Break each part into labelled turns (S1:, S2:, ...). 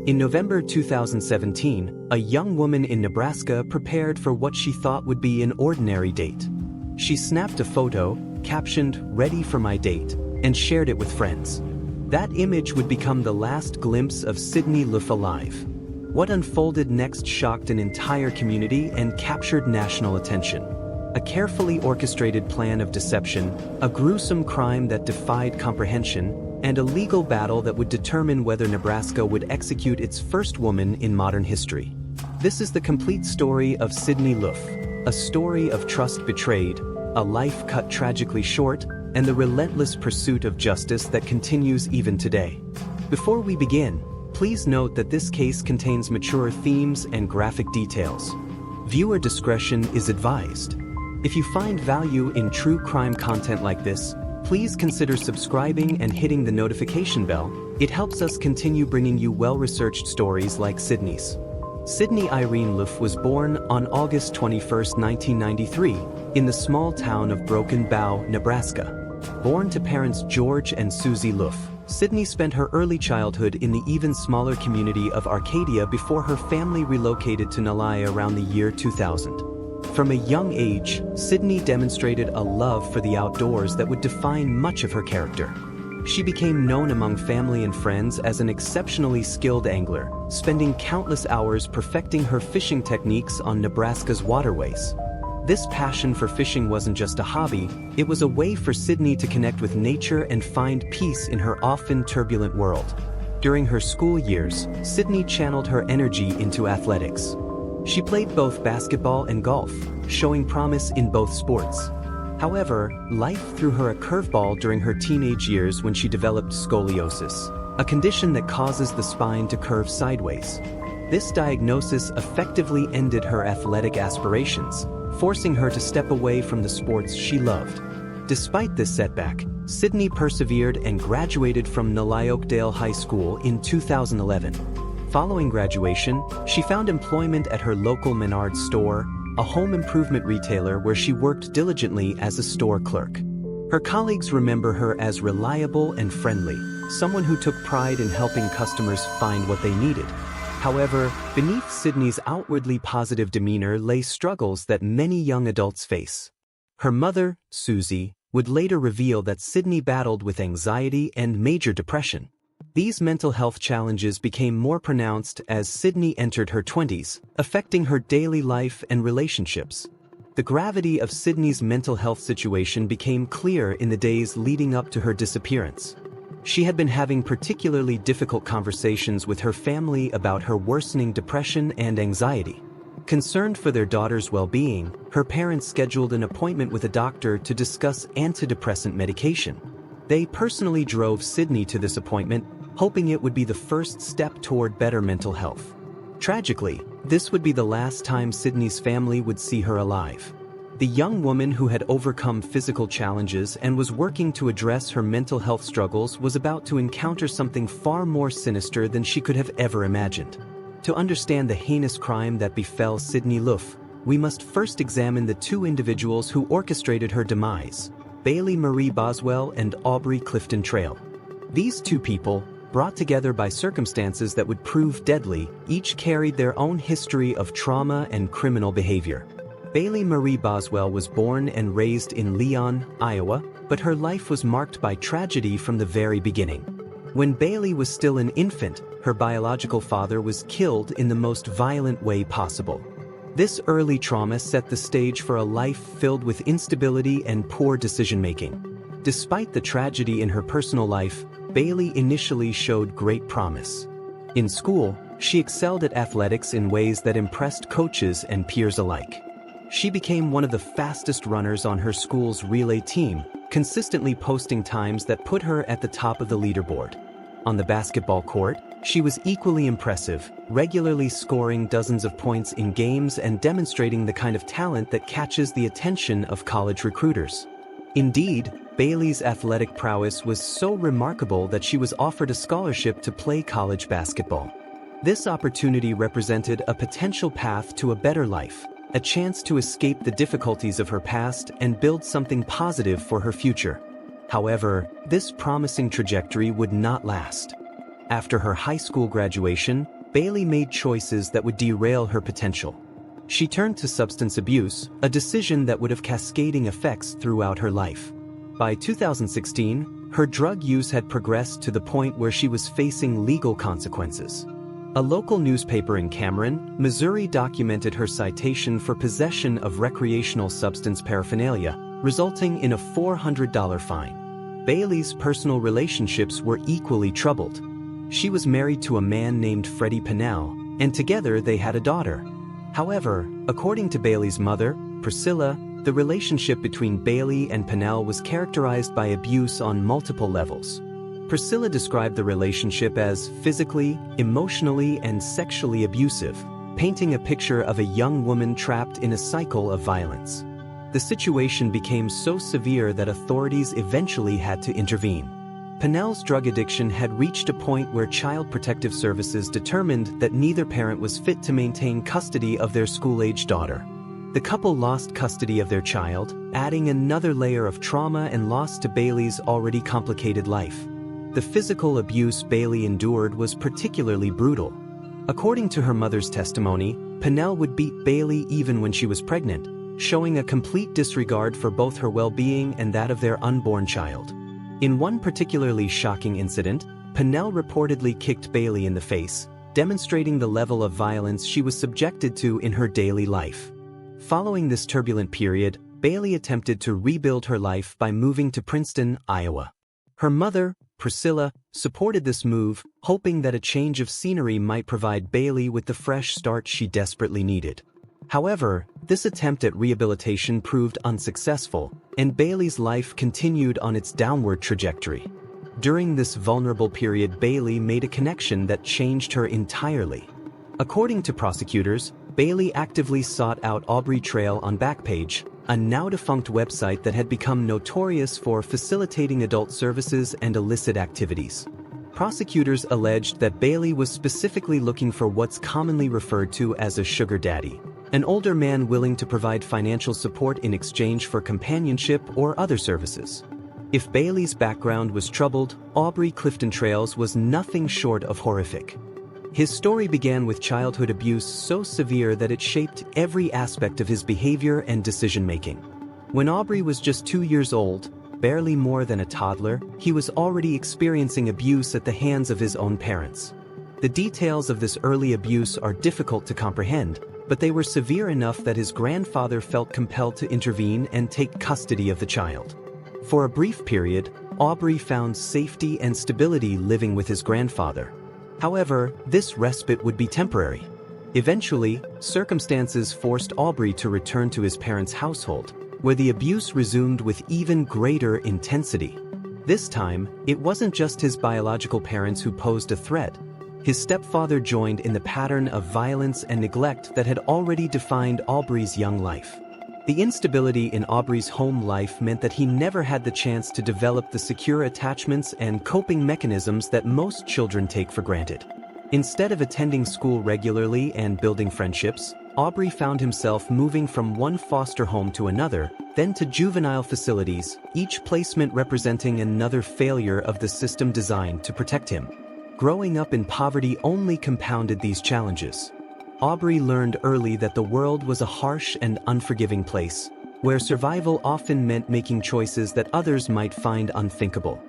S1: In November 2017, a young woman in Nebraska prepared for what she thought would be an ordinary date. She snapped a photo, captioned "Ready for my date," and shared it with friends. That image would become the last glimpse of Sydney Loofe alive. What unfolded next shocked an entire community and captured national attention. A carefully orchestrated plan of deception, a gruesome crime that defied comprehension, and a legal battle that would determine whether Nebraska would execute its first woman in modern history. This is the complete story of Sydney Loofe, a story of trust betrayed, a life cut tragically short, and the relentless pursuit of justice that continues even today. Before we begin, please note that this case contains mature themes and graphic details. Viewer discretion is advised. If you find value in true crime content like this, please consider subscribing and hitting the notification bell. It helps us continue bringing you well-researched stories like Sydney's. Sydney Irene Loofe was born on August 21, 1993, in the small town of Broken Bow, Nebraska. Born to parents George and Susie Loofe, Sydney spent her early childhood in the even smaller community of Arcadia before her family relocated to Nebraska around the year 2000. From a young age, Sydney demonstrated a love for the outdoors that would define much of her character. She became known among family and friends as an exceptionally skilled angler, spending countless hours perfecting her fishing techniques on Nebraska's waterways. This passion for fishing wasn't just a hobby, it was a way for Sydney to connect with nature and find peace in her often turbulent world. During her school years, Sydney channeled her energy into athletics. She played both basketball and golf, showing promise in both sports. However, life threw her a curveball during her teenage years when she developed scoliosis, a condition that causes the spine to curve sideways. This diagnosis effectively ended her athletic aspirations, forcing her to step away from the sports she loved. Despite this setback, Sydney persevered and graduated from Oakdale High School in 2011. Following graduation, she found employment at her local Menards store, a home improvement retailer where she worked diligently as a store clerk. Her colleagues remember her as reliable and friendly, someone who took pride in helping customers find what they needed. However, beneath Sydney's outwardly positive demeanor lay struggles that many young adults face. Her mother, Susie, would later reveal that Sydney battled with anxiety and major depression. These mental health challenges became more pronounced as Sydney entered her 20s, affecting her daily life and relationships. The gravity of Sydney's mental health situation became clear in the days leading up to her disappearance. She had been having particularly difficult conversations with her family about her worsening depression and anxiety. Concerned for their daughter's well-being, her parents scheduled an appointment with a doctor to discuss antidepressant medication. They personally drove Sydney to this appointment, hoping it would be the first step toward better mental health. Tragically, this would be the last time Sydney's family would see her alive. The young woman who had overcome physical challenges and was working to address her mental health struggles was about to encounter something far more sinister than she could have ever imagined. To understand the heinous crime that befell Sydney Loofe, we must first examine the two individuals who orchestrated her demise: Bailey Marie Boswell and Aubrey Clifton Trail. These two people, brought together by circumstances that would prove deadly, each carried their own history of trauma and criminal behavior. Bailey Marie Boswell was born and raised in Leon, Iowa, but her life was marked by tragedy from the very beginning. When Bailey was still an infant, her biological father was killed in the most violent way possible. This early trauma set the stage for a life filled with instability and poor decision-making. Despite the tragedy in her personal life, Bailey initially showed great promise. In school, she excelled at athletics in ways that impressed coaches and peers alike. She became one of the fastest runners on her school's relay team, consistently posting times that put her at the top of the leaderboard. On the basketball court, she was equally impressive, regularly scoring dozens of points in games and demonstrating the kind of talent that catches the attention of college recruiters. Indeed, Bailey's athletic prowess was so remarkable that she was offered a scholarship to play college basketball. This opportunity represented a potential path to a better life, a chance to escape the difficulties of her past and build something positive for her future. However, this promising trajectory would not last. After her high school graduation, Bailey made choices that would derail her potential. She turned to substance abuse, a decision that would have cascading effects throughout her life. By 2016, her drug use had progressed to the point where she was facing legal consequences. A local newspaper in Cameron, Missouri documented her citation for possession of recreational substance paraphernalia, resulting in a $400 fine. Bailey's personal relationships were equally troubled. She was married to a man named Freddie Pennell, and together they had a daughter. However, according to Bailey's mother, Priscilla, the relationship between Bailey and Pennell was characterized by abuse on multiple levels. Priscilla described the relationship as physically, emotionally, and sexually abusive, painting a picture of a young woman trapped in a cycle of violence. The situation became so severe that authorities eventually had to intervene. Pennell's drug addiction had reached a point where Child Protective Services determined that neither parent was fit to maintain custody of their school-age daughter. The couple lost custody of their child, adding another layer of trauma and loss to Bailey's already complicated life. The physical abuse Bailey endured was particularly brutal. According to her mother's testimony, Pennell would beat Bailey even when she was pregnant, showing a complete disregard for both her well-being and that of their unborn child. In one particularly shocking incident, Pennell reportedly kicked Bailey in the face, demonstrating the level of violence she was subjected to in her daily life. Following this turbulent period, Bailey attempted to rebuild her life by moving to Princeton, Iowa. Her mother, Priscilla, supported this move, hoping that a change of scenery might provide Bailey with the fresh start she desperately needed. However, this attempt at rehabilitation proved unsuccessful, and Bailey's life continued on its downward trajectory. During this vulnerable period, Bailey made a connection that changed her entirely. According to prosecutors, Bailey actively sought out Aubrey Trail on Backpage, a now-defunct website that had become notorious for facilitating adult services and illicit activities. Prosecutors alleged that Bailey was specifically looking for what's commonly referred to as a sugar daddy, an older man willing to provide financial support in exchange for companionship or other services. If Bailey's background was troubled, Aubrey Clifton Trails was nothing short of horrific. His story began with childhood abuse so severe that it shaped every aspect of his behavior and decision-making. When Aubrey was just 2 years old, barely more than a toddler, he was already experiencing abuse at the hands of his own parents. The details of this early abuse are difficult to comprehend, but they were severe enough that his grandfather felt compelled to intervene and take custody of the child. For a brief period, Aubrey found safety and stability living with his grandfather. However, this respite would be temporary. Eventually, circumstances forced Aubrey to return to his parents' household, where the abuse resumed with even greater intensity. This time, it wasn't just his biological parents who posed a threat. His stepfather joined in the pattern of violence and neglect that had already defined Aubrey's young life. The instability in Aubrey's home life meant that he never had the chance to develop the secure attachments and coping mechanisms that most children take for granted. Instead of attending school regularly and building friendships, Aubrey found himself moving from one foster home to another, then to juvenile facilities, each placement representing another failure of the system designed to protect him. Growing up in poverty only compounded these challenges. Aubrey learned early that the world was a harsh and unforgiving place, where survival often meant making choices that others might find unthinkable.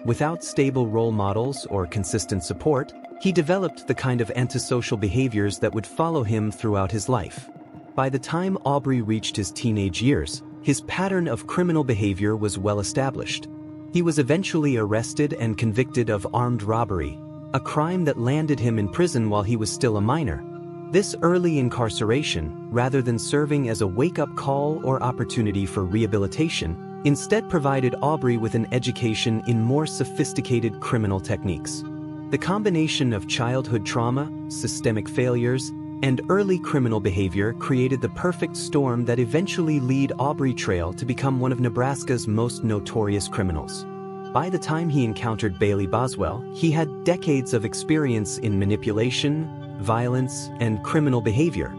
S1: Without stable role models or consistent support, he developed the kind of antisocial behaviors that would follow him throughout his life. By the time Aubrey reached his teenage years, his pattern of criminal behavior was well established. He was eventually arrested and convicted of armed robbery, a crime that landed him in prison while he was still a minor. This early incarceration, rather than serving as a wake-up call or opportunity for rehabilitation, instead provided Aubrey with an education in more sophisticated criminal techniques. The combination of childhood trauma, systemic failures, and early criminal behavior created the perfect storm that eventually led Aubrey Trail to become one of Nebraska's most notorious criminals. By the time he encountered Bailey Boswell, he had decades of experience in manipulation, violence, and criminal behavior.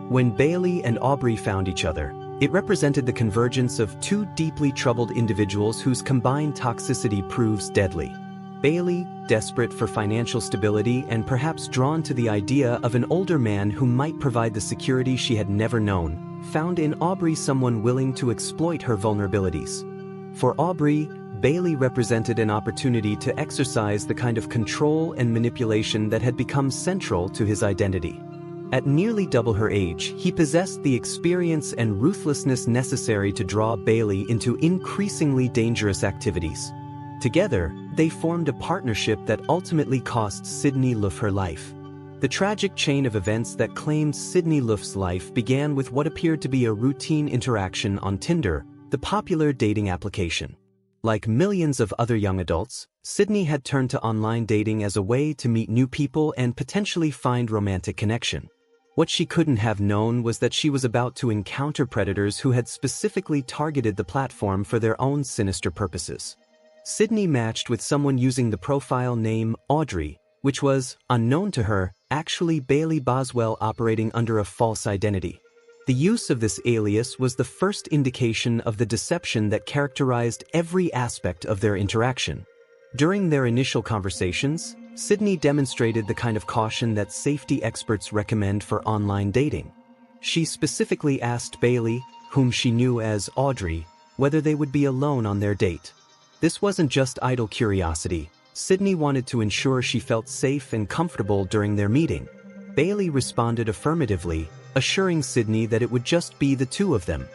S1: When Bailey and Aubrey found each other, it represented the convergence of two deeply troubled individuals whose combined toxicity proves deadly. Bailey, desperate for financial stability and perhaps drawn to the idea of an older man who might provide the security she had never known, found in Aubrey someone willing to exploit her vulnerabilities. For Aubrey, Bailey represented an opportunity to exercise the kind of control and manipulation that had become central to his identity. At nearly double her age, he possessed the experience and ruthlessness necessary to draw Bailey into increasingly dangerous activities. Together, they formed a partnership that ultimately cost Sydney Loofe her life. The tragic chain of events that claimed Sydney Loofe's life began with what appeared to be a routine interaction on Tinder, the popular dating application. Like millions of other young adults, Sydney had turned to online dating as a way to meet new people and potentially find romantic connection. What she couldn't have known was that she was about to encounter predators who had specifically targeted the platform for their own sinister purposes. Sydney matched with someone using the profile name Aubrey, which was, unknown to her, actually Bailey Boswell operating under a false identity. The use of this alias was the first indication of the deception that characterized every aspect of their interaction. During their initial conversations, Sydney demonstrated the kind of caution that safety experts recommend for online dating. She specifically asked Bailey, whom she knew as Aubrey, whether they would be alone on their date. This wasn't just idle curiosity. Sydney wanted to ensure she felt safe and comfortable during their meeting. Bailey responded affirmatively, assuring Sydney that it would just be the two of them.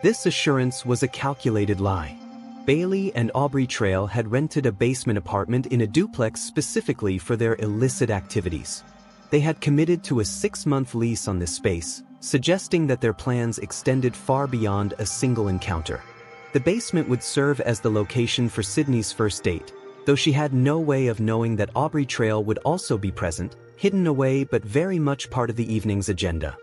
S1: This assurance was a calculated lie. Bailey and Aubrey Trail had rented a basement apartment in a duplex specifically for their illicit activities. They had committed to a 6-month lease on this space, suggesting that their plans extended far beyond a single encounter. The basement would serve as the location for Sydney's first date, though she had no way of knowing that Aubrey Trail would also be present, hidden away but very much part of the evening's agenda.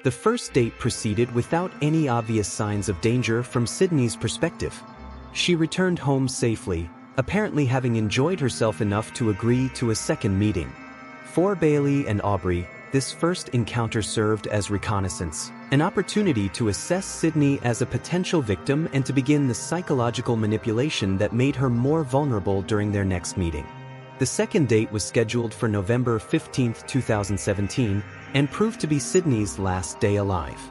S1: The first date proceeded without any obvious signs of danger from Sydney's perspective. She returned home safely, apparently having enjoyed herself enough to agree to a second meeting. For Bailey and Aubrey, this first encounter served as reconnaissance, an opportunity to assess Sydney as a potential victim and to begin the psychological manipulation that made her more vulnerable during their next meeting. The second date was scheduled for November 15, 2017, and proved to be Sydney's last day alive.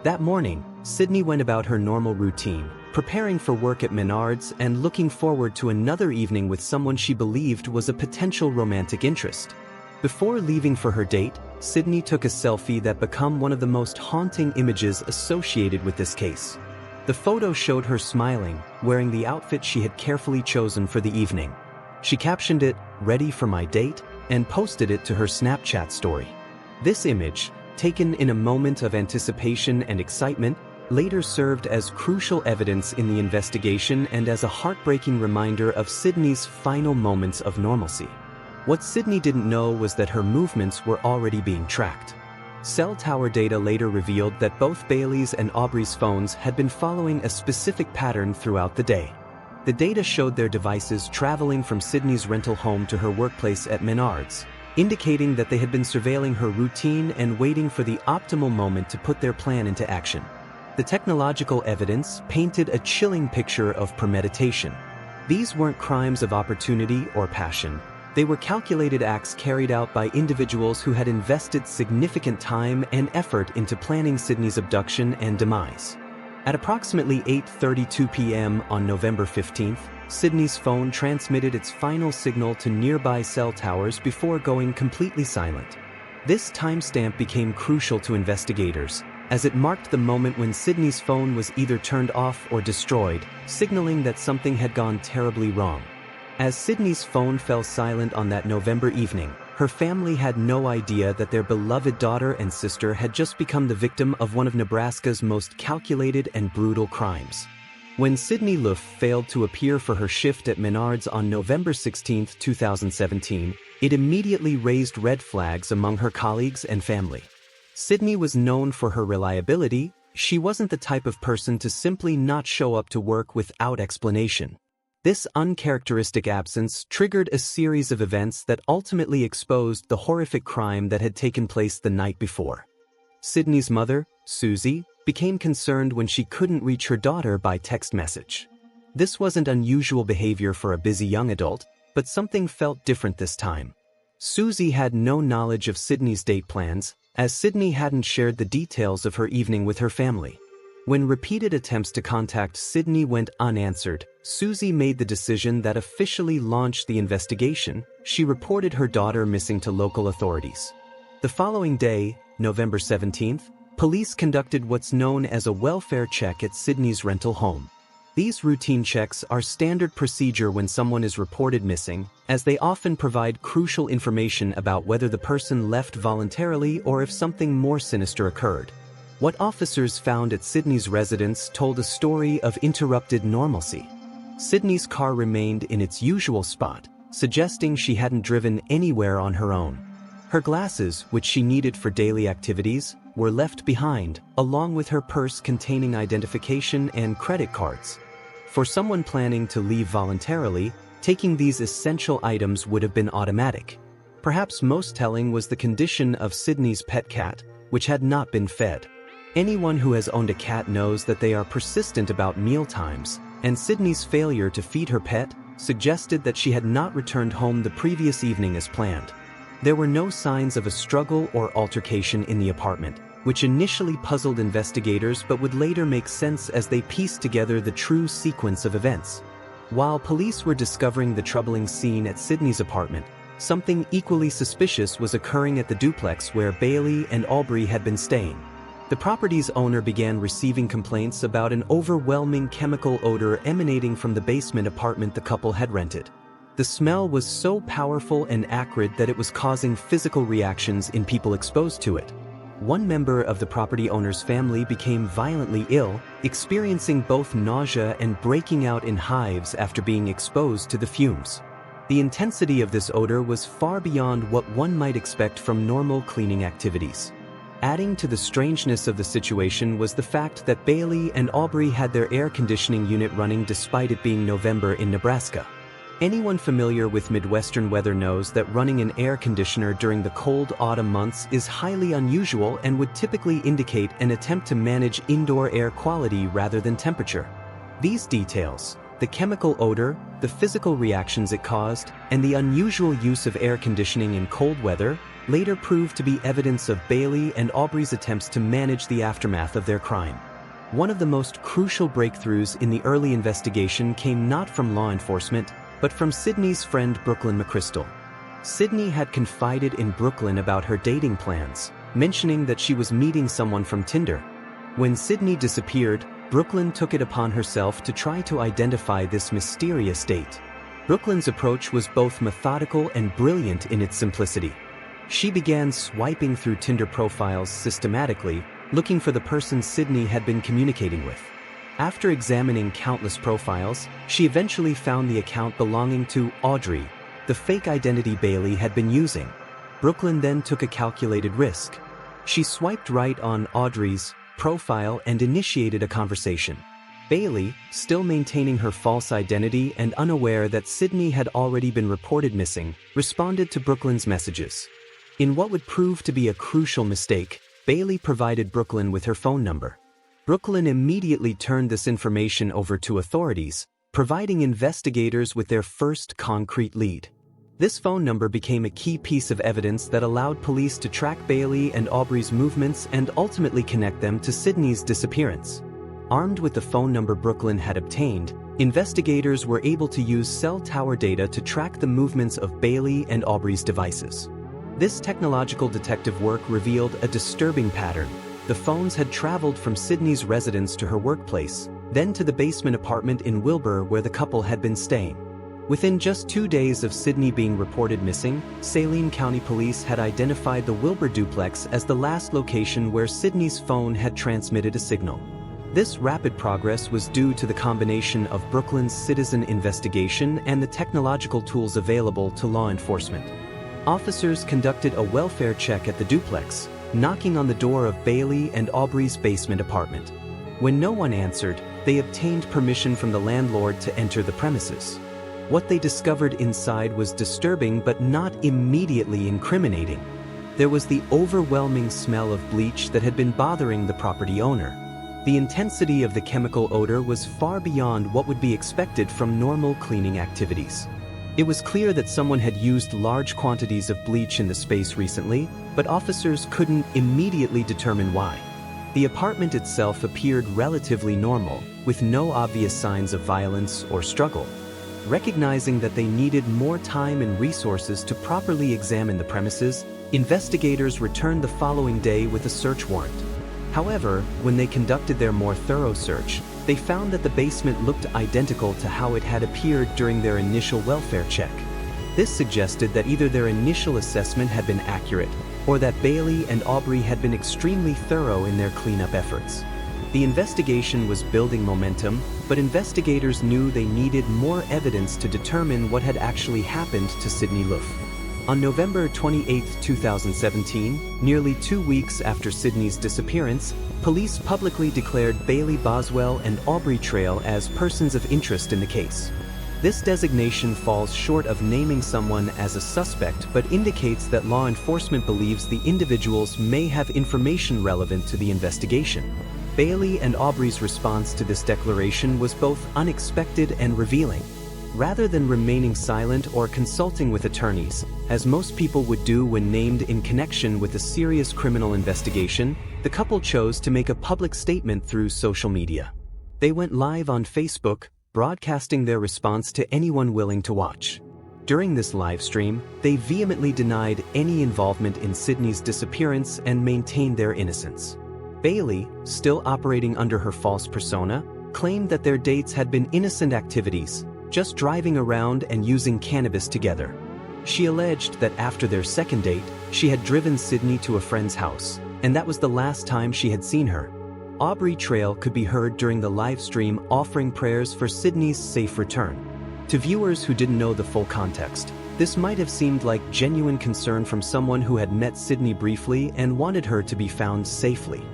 S1: That morning, Sydney went about her normal routine, preparing for work at Menards and looking forward to another evening with someone she believed was a potential romantic interest. Before leaving for her date, Sydney took a selfie that became one of the most haunting images associated with this case. The photo showed her smiling, wearing the outfit she had carefully chosen for the evening. She captioned it, "Ready for my date," and posted it to her Snapchat story. This image, taken in a moment of anticipation and excitement, later served as crucial evidence in the investigation and as a heartbreaking reminder of Sydney's final moments of normalcy. What Sydney didn't know was that her movements were already being tracked. Cell tower data later revealed that both Bailey's and Aubrey's phones had been following a specific pattern throughout the day. The data showed their devices traveling from Sydney's rental home to her workplace at Menards, indicating that they had been surveilling her routine and waiting for the optimal moment to put their plan into action. The technological evidence painted a chilling picture of premeditation. These weren't crimes of opportunity or passion. They were calculated acts carried out by individuals who had invested significant time and effort into planning Sydney's abduction and demise. At approximately 8:32 p.m. on November 15th, Sydney's phone transmitted its final signal to nearby cell towers before going completely silent. This timestamp became crucial to investigators, as it marked the moment when Sydney's phone was either turned off or destroyed, signaling that something had gone terribly wrong. As Sydney's phone fell silent on that November evening, her family had no idea that their beloved daughter and sister had just become the victim of one of Nebraska's most calculated and brutal crimes. When Sydney Loofe failed to appear for her shift at Menards on November 16, 2017, it immediately raised red flags among her colleagues and family. Sydney was known for her reliability. She wasn't the type of person to simply not show up to work without explanation. This uncharacteristic absence triggered a series of events that ultimately exposed the horrific crime that had taken place the night before. Sydney's mother, Susie, became concerned when she couldn't reach her daughter by text message. This wasn't unusual behavior for a busy young adult, But something felt different this time. Susie had no knowledge of Sydney's date plans, as Sydney hadn't shared the details of her evening with her family. When repeated attempts to contact Sydney went unanswered, Susie made the decision that officially launched the investigation. She reported her daughter missing to local authorities. The following day, November 17th, police conducted what's known as a welfare check at Sydney's rental home. These routine checks are standard procedure when someone is reported missing, as they often provide crucial information about whether the person left voluntarily or if something more sinister occurred. What officers found at Sydney's residence told a story of interrupted normalcy. Sydney's car remained in its usual spot, suggesting she hadn't driven anywhere on her own. Her glasses, which she needed for daily activities, were left behind, along with her purse containing identification and credit cards. For someone planning to leave voluntarily, taking these essential items would have been automatic. Perhaps most telling was the condition of Sydney's pet cat, which had not been fed. Anyone who has owned a cat knows that they are persistent about meal times, and Sydney's failure to feed her pet suggested that she had not returned home the previous evening as planned. There were no signs of a struggle or altercation in the apartment, which initially puzzled investigators but would later make sense as they pieced together the true sequence of events. While police were discovering the troubling scene at Sydney's apartment, something equally suspicious was occurring at the duplex where Bailey and Aubrey had been staying. The property's owner began receiving complaints about an overwhelming chemical odor emanating from the basement apartment the couple had rented. The smell was so powerful and acrid that it was causing physical reactions in people exposed to it. One member of the property owner's family became violently ill, experiencing both nausea and breaking out in hives after being exposed to the fumes. The intensity of this odor was far beyond what one might expect from normal cleaning activities. Adding to the strangeness of the situation was the fact that Bailey and Aubrey had their air conditioning unit running despite it being November in Nebraska. Anyone familiar with Midwestern weather knows that running an air conditioner during the cold autumn months is highly unusual and would typically indicate an attempt to manage indoor air quality rather than temperature. These details, the chemical odor, the physical reactions it caused, and the unusual use of air conditioning in cold weather, later proved to be evidence of Bailey and Aubrey's attempts to manage the aftermath of their crime. One of the most crucial breakthroughs in the early investigation came not from law enforcement, but from Sydney's friend Brooklyn McChrystal. Sydney had confided in Brooklyn about her dating plans, mentioning that she was meeting someone from Tinder. When Sydney disappeared, Brooklyn took it upon herself to try to identify this mysterious date. Brooklyn's approach was both methodical and brilliant in its simplicity. She began swiping through Tinder profiles systematically, looking for the person Sydney had been communicating with. After examining countless profiles, she eventually found the account belonging to Audrey, the fake identity Bailey had been using. Brooklyn then took a calculated risk. She swiped right on Audrey's profile and initiated a conversation. Bailey, still maintaining her false identity and unaware that Sydney had already been reported missing, responded to Brooklyn's messages. In what would prove to be a crucial mistake, Bailey provided Brooklyn with her phone number. Brooklyn immediately turned this information over to authorities, providing investigators with their first concrete lead. This phone number became a key piece of evidence that allowed police to track Bailey and Aubrey's movements and ultimately connect them to Sydney's disappearance. Armed with the phone number Brooklyn had obtained, investigators were able to use cell tower data to track the movements of Bailey and Aubrey's devices. This technological detective work revealed a disturbing pattern. The phones had traveled from Sydney's residence to her workplace, then to the basement apartment in Wilber where the couple had been staying. Within just 2 days of Sydney being reported missing, Saline County Police had identified the Wilber duplex as the last location where Sydney's phone had transmitted a signal. This rapid progress was due to the combination of Brooklyn's citizen investigation and the technological tools available to law enforcement. Officers conducted a welfare check at the duplex, knocking on the door of Bailey and Aubrey's basement apartment. When no one answered, they obtained permission from the landlord to enter the premises. What they discovered inside was disturbing but not immediately incriminating. There was the overwhelming smell of bleach that had been bothering the property owner. The intensity of the chemical odor was far beyond what would be expected from normal cleaning activities. It was clear that someone had used large quantities of bleach in the space recently, but officers couldn't immediately determine why. The apartment itself appeared relatively normal, with no obvious signs of violence or struggle. Recognizing that they needed more time and resources to properly examine the premises, investigators returned the following day with a search warrant. However, when they conducted their more thorough search, they found that the basement looked identical to how it had appeared during their initial welfare check. This suggested that either their initial assessment had been accurate, or that Bailey and Aubrey had been extremely thorough in their cleanup efforts. The investigation was building momentum, but investigators knew they needed more evidence to determine what had actually happened to Sydney Loofe. On November 28, 2017, nearly 2 weeks after Sydney's disappearance, police publicly declared Bailey Boswell and Aubrey Trail as persons of interest in the case. This designation falls short of naming someone as a suspect but indicates that law enforcement believes the individuals may have information relevant to the investigation. Bailey and Aubrey's response to this declaration was both unexpected and revealing. Rather than remaining silent or consulting with attorneys, as most people would do when named in connection with a serious criminal investigation, the couple chose to make a public statement through social media. They went live on Facebook, broadcasting their response to anyone willing to watch. During this live stream, they vehemently denied any involvement in Sydney's disappearance and maintained their innocence. Bailey, still operating under her false persona, claimed that their dates had been innocent activities, just driving around and using cannabis together. She alleged that after their second date, she had driven Sydney to a friend's house, and that was the last time she had seen her. Aubrey Trail could be heard during the live stream offering prayers for Sydney's safe return. To viewers who didn't know the full context, this might have seemed like genuine concern from someone who had met Sydney briefly and wanted her to be found safely.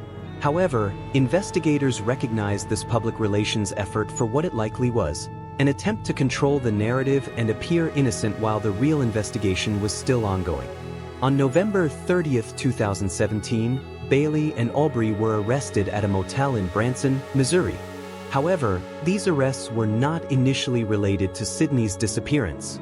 S1: However, investigators recognized this public relations effort for what it likely was: an attempt to control the narrative and appear innocent while the real investigation was still ongoing. On November 30, 2017, Bailey and Aubrey were arrested at a motel in Branson, Missouri. However, these arrests were not initially related to Sydney's disappearance.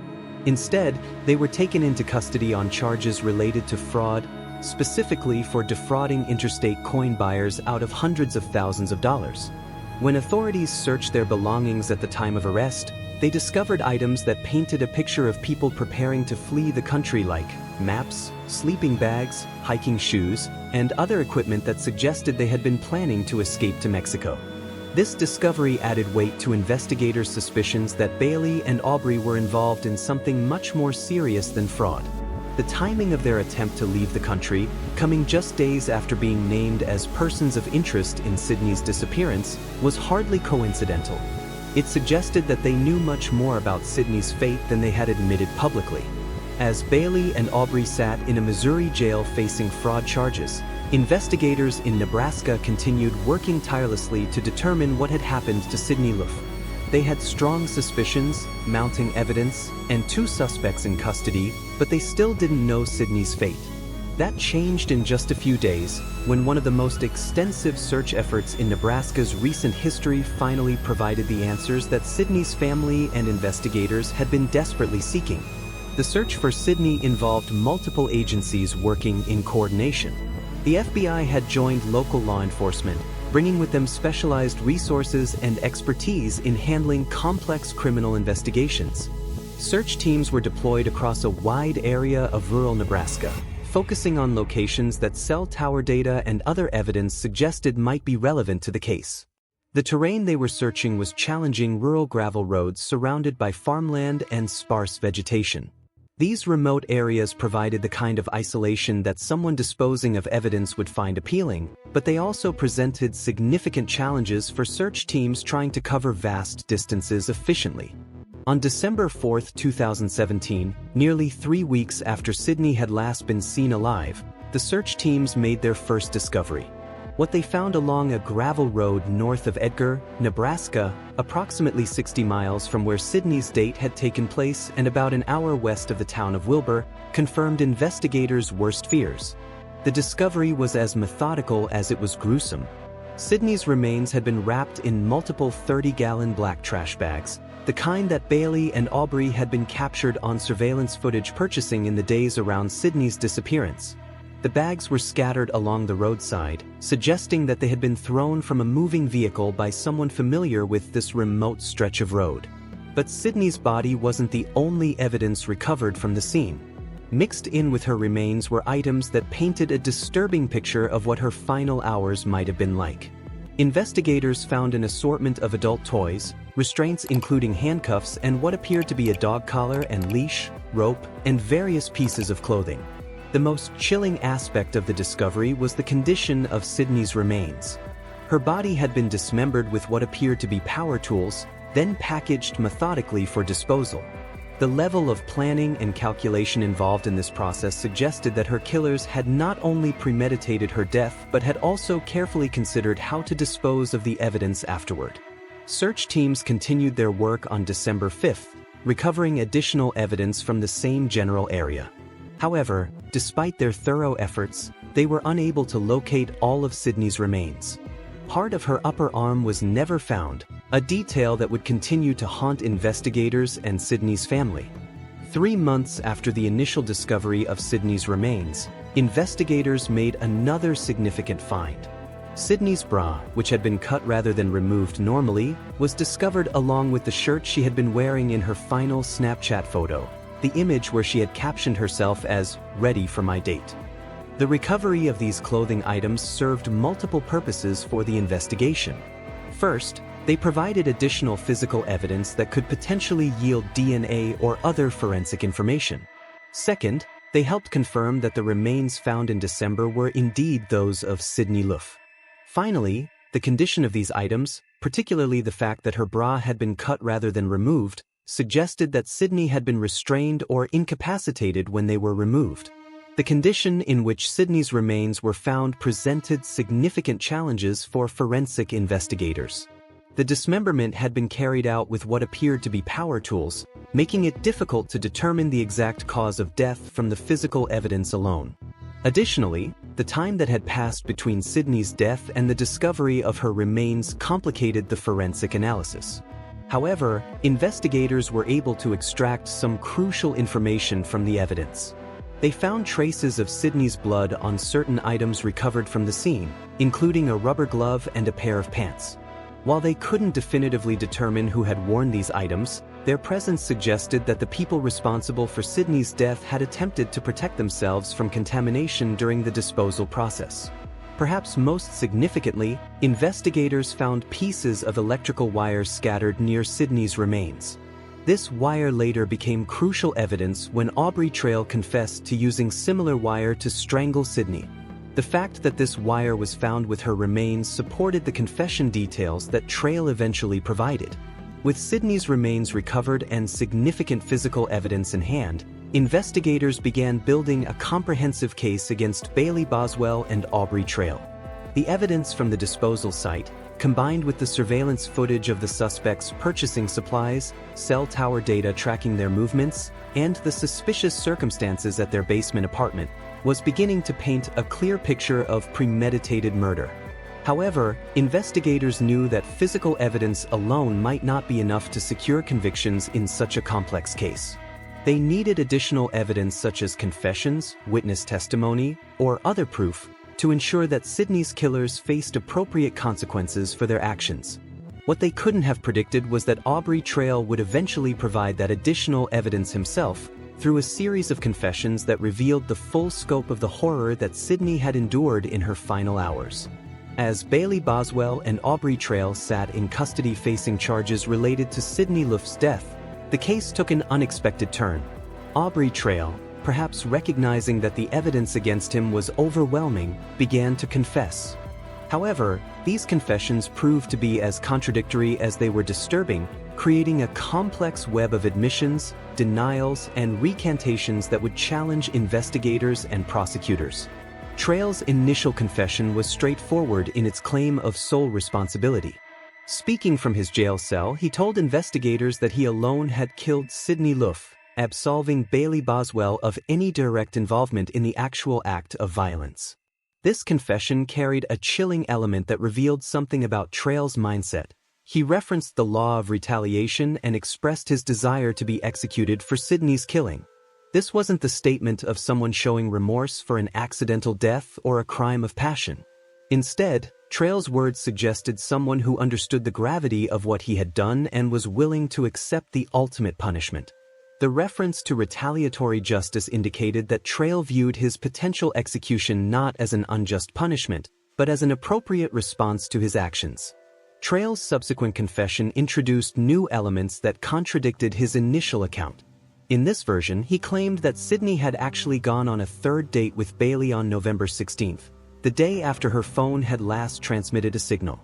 S1: Instead, they were taken into custody on charges related to fraud, specifically for defrauding interstate coin buyers out of hundreds of thousands of dollars. When authorities searched their belongings at the time of arrest, they discovered items that painted a picture of people preparing to flee the country, like maps, sleeping bags, hiking shoes, and other equipment that suggested they had been planning to escape to Mexico. This discovery added weight to investigators' suspicions that Bailey and Aubrey were involved in something much more serious than fraud. The timing of their attempt to leave the country, coming just days after being named as persons of interest in Sydney's disappearance, was hardly coincidental. It suggested that they knew much more about Sydney's fate than they had admitted publicly. As Bailey and Aubrey sat in a Missouri jail facing fraud charges, investigators in Nebraska continued working tirelessly to determine what had happened to Sydney Loofe. They had strong suspicions, mounting evidence, and 2 suspects in custody, but they still didn't know Sydney's fate. That changed in just a few days, when one of the most extensive search efforts in Nebraska's recent history finally provided the answers that Sydney's family and investigators had been desperately seeking. The search for Sydney involved multiple agencies working in coordination. The FBI had joined local law enforcement, bringing with them specialized resources and expertise in handling complex criminal investigations. Search teams were deployed across a wide area of rural Nebraska, focusing on locations that cell tower data and other evidence suggested might be relevant to the case. The terrain they were searching was challenging rural gravel roads surrounded by farmland and sparse vegetation. These remote areas provided the kind of isolation that someone disposing of evidence would find appealing, but they also presented significant challenges for search teams trying to cover vast distances efficiently. On December 4, 2017, nearly 3 weeks after Sydney had last been seen alive, the search teams made their first discovery. What they found along a gravel road north of Edgar, Nebraska, approximately 60 miles from where Sydney's date had taken place and about an hour west of the town of Wilber, confirmed investigators' worst fears. The discovery was as methodical as it was gruesome. Sydney's remains had been wrapped in multiple 30-gallon black trash bags, the kind that Bailey and Aubrey had been captured on surveillance footage purchasing in the days around Sydney's disappearance. The bags were scattered along the roadside, suggesting that they had been thrown from a moving vehicle by someone familiar with this remote stretch of road. But Sydney's body wasn't the only evidence recovered from the scene. Mixed in with her remains were items that painted a disturbing picture of what her final hours might have been like. Investigators found an assortment of adult toys, restraints including handcuffs and what appeared to be a dog collar and leash, rope, and various pieces of clothing. The most chilling aspect of the discovery was the condition of Sydney's remains. Her body had been dismembered with what appeared to be power tools, then packaged methodically for disposal. The level of planning and calculation involved in this process suggested that her killers had not only premeditated her death but had also carefully considered how to dispose of the evidence afterward. Search teams continued their work on December 5th, recovering additional evidence from the same general area. However, despite their thorough efforts, they were unable to locate all of Sydney's remains. Part of her upper arm was never found, a detail that would continue to haunt investigators and Sydney's family. 3 months after the initial discovery of Sydney's remains, investigators made another significant find. Sydney's bra, which had been cut rather than removed normally, was discovered along with the shirt she had been wearing in her final Snapchat photo, the image where she had captioned herself as "ready for my date." The recovery of these clothing items served multiple purposes for the investigation. First, they provided additional physical evidence that could potentially yield DNA or other forensic information. Second, they helped confirm that the remains found in December were indeed those of Sydney Loofe. Finally, the condition of these items, particularly the fact that her bra had been cut rather than removed, suggested that Sydney had been restrained or incapacitated when they were removed. The condition in which Sydney's remains were found presented significant challenges for forensic investigators. The dismemberment had been carried out with what appeared to be power tools, making it difficult to determine the exact cause of death from the physical evidence alone. Additionally, the time that had passed between Sydney's death and the discovery of her remains complicated the forensic analysis. However, investigators were able to extract some crucial information from the evidence. They found traces of Sydney's blood on certain items recovered from the scene, including a rubber glove and a pair of pants. While they couldn't definitively determine who had worn these items, their presence suggested that the people responsible for Sydney's death had attempted to protect themselves from contamination during the disposal process. Perhaps most significantly, investigators found pieces of electrical wire scattered near Sydney's remains. This wire later became crucial evidence when Aubrey Trail confessed to using similar wire to strangle Sydney. The fact that this wire was found with her remains supported the confession details that Trail eventually provided. With Sydney's remains recovered and significant physical evidence in hand, investigators began building a comprehensive case against Bailey Boswell and Aubrey Trail. The evidence from the disposal site, combined with the surveillance footage of the suspects purchasing supplies, cell tower data tracking their movements, and the suspicious circumstances at their basement apartment, was beginning to paint a clear picture of premeditated murder. However, investigators knew that physical evidence alone might not be enough to secure convictions in such a complex case. They needed additional evidence such as confessions, witness testimony, or other proof to ensure that Sydney's killers faced appropriate consequences for their actions. What they couldn't have predicted was that Aubrey Trail would eventually provide that additional evidence himself through a series of confessions that revealed the full scope of the horror that Sydney had endured in her final hours. As Bailey Boswell and Aubrey Trail sat in custody facing charges related to Sydney Loofe's death, the case took an unexpected turn. Aubrey Trail, perhaps recognizing that the evidence against him was overwhelming, began to confess. However, these confessions proved to be as contradictory as they were disturbing, creating a complex web of admissions, denials, and recantations that would challenge investigators and prosecutors. Trail's initial confession was straightforward in its claim of sole responsibility. Speaking from his jail cell, he told investigators that he alone had killed Sydney Loofe, absolving Bailey Boswell of any direct involvement in the actual act of violence. This confession carried a chilling element that revealed something about Trail's mindset. He referenced the law of retaliation and expressed his desire to be executed for Sydney's killing. This wasn't the statement of someone showing remorse for an accidental death or a crime of passion. Instead, Trail's words suggested someone who understood the gravity of what he had done and was willing to accept the ultimate punishment. The reference to retaliatory justice indicated that Trail viewed his potential execution not as an unjust punishment, but as an appropriate response to his actions. Trail's subsequent confession introduced new elements that contradicted his initial account. In this version, he claimed that Sydney had actually gone on a third date with Bailey on November 16th, the day after her phone had last transmitted a signal.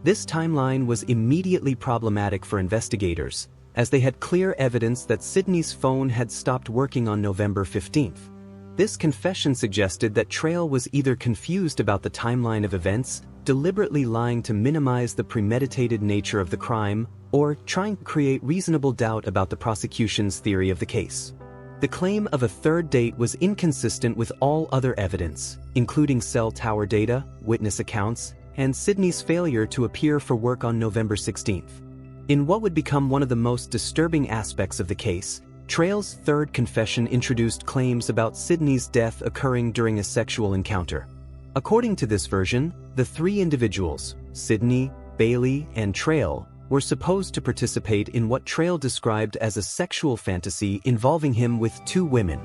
S1: This timeline was immediately problematic for investigators, as they had clear evidence that Sydney's phone had stopped working on November 15th. This confession suggested that Trail was either confused about the timeline of events, deliberately lying to minimize the premeditated nature of the crime, or trying to create reasonable doubt about the prosecution's theory of the case. The claim of a third date was inconsistent with all other evidence, including cell tower data, witness accounts, and Sydney's failure to appear for work on November 16th. In what would become one of the most disturbing aspects of the case, Trail's third confession introduced claims about Sydney's death occurring during a sexual encounter. According to this version, the three individuals, Sydney, Bailey, and Trail, were supposed to participate in what Trail described as a sexual fantasy involving him with two women.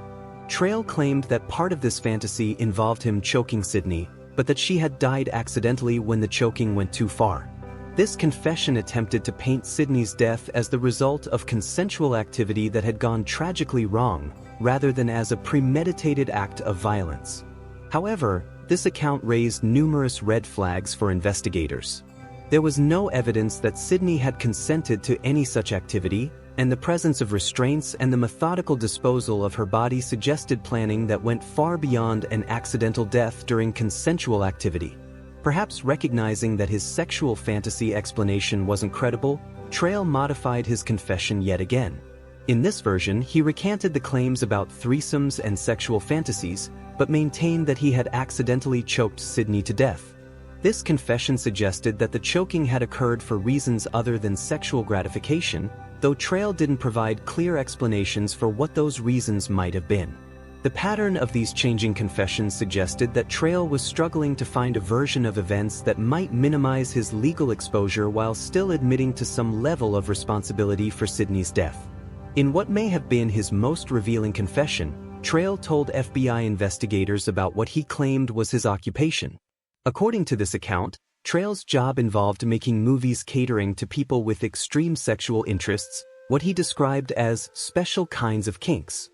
S1: Trail claimed that part of this fantasy involved him choking Sydney, but that she had died accidentally when the choking went too far. This confession attempted to paint Sydney's death as the result of consensual activity that had gone tragically wrong, rather than as a premeditated act of violence. However, this account raised numerous red flags for investigators. There was no evidence that Sydney had consented to any such activity, and the presence of restraints and the methodical disposal of her body suggested planning that went far beyond an accidental death during consensual activity. Perhaps recognizing that his sexual fantasy explanation wasn't credible, Trail modified his confession yet again. In this version, he recanted the claims about threesomes and sexual fantasies, but maintained that he had accidentally choked Sydney to death. This confession suggested that the choking had occurred for reasons other than sexual gratification, though Trail didn't provide clear explanations for what those reasons might have been. The pattern of these changing confessions suggested that Trail was struggling to find a version of events that might minimize his legal exposure while still admitting to some level of responsibility for Sydney's death. In what may have been his most revealing confession, Trail told FBI investigators about what he claimed was his occupation. According to this account, Trail's job involved making movies catering to people with extreme sexual interests, what he described as special kinds of kinks.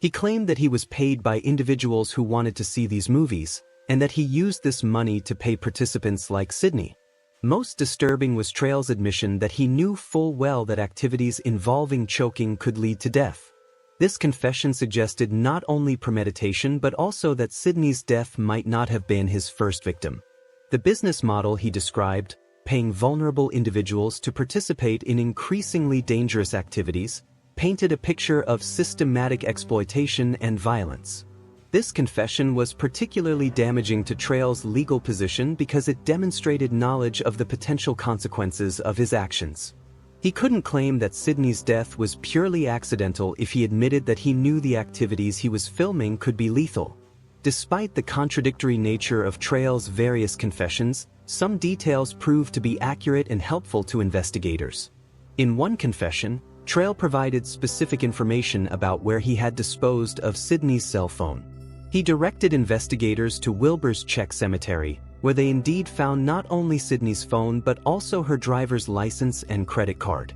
S1: He claimed that he was paid by individuals who wanted to see these movies, and that he used this money to pay participants like Sydney. Most disturbing was Trail's admission that he knew full well that activities involving choking could lead to death. This confession suggested not only premeditation but also that Sydney's death might not have been his first victim. The business model he described, paying vulnerable individuals to participate in increasingly dangerous activities, painted a picture of systematic exploitation and violence. This confession was particularly damaging to Trail's legal position because it demonstrated knowledge of the potential consequences of his actions. He couldn't claim that Sydney's death was purely accidental if he admitted that he knew the activities he was filming could be lethal. Despite the contradictory nature of Trail's various confessions, some details proved to be accurate and helpful to investigators. In one confession, Trail provided specific information about where he had disposed of Sydney's cell phone. He directed investigators to Wilber's Czech cemetery, where they indeed found not only Sydney's phone but also her driver's license and credit card.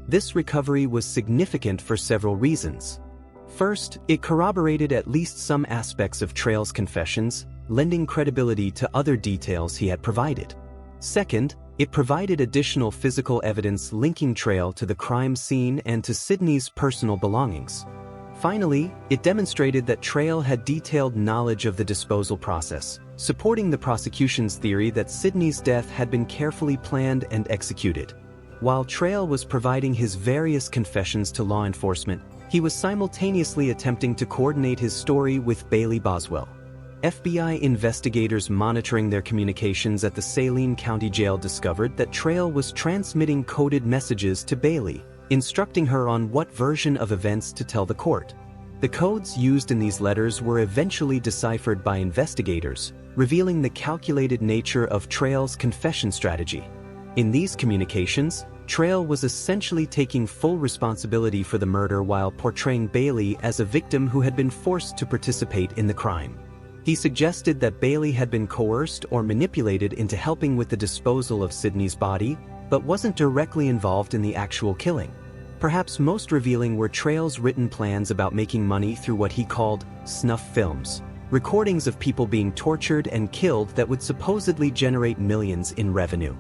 S1: This recovery was significant for several reasons. First, it corroborated at least some aspects of Trail's confessions, lending credibility to other details he had provided. Second, it provided additional physical evidence linking Trail to the crime scene and to Sydney's personal belongings. Finally, it demonstrated that Trail had detailed knowledge of the disposal process, supporting the prosecution's theory that Sydney's death had been carefully planned and executed. While Trail was providing his various confessions to law enforcement, he was simultaneously attempting to coordinate his story with Bailey Boswell. FBI investigators monitoring their communications at the Saline County Jail discovered that Trail was transmitting coded messages to Bailey, instructing her on what version of events to tell the court. The codes used in these letters were eventually deciphered by investigators, revealing the calculated nature of Trail's confession strategy. In these communications, Trail was essentially taking full responsibility for the murder while portraying Bailey as a victim who had been forced to participate in the crime. He suggested that Bailey had been coerced or manipulated into helping with the disposal of Sydney's body, but wasn't directly involved in the actual killing. Perhaps most revealing were Trail's written plans about making money through what he called snuff films, recordings of people being tortured and killed that would supposedly generate millions in revenue.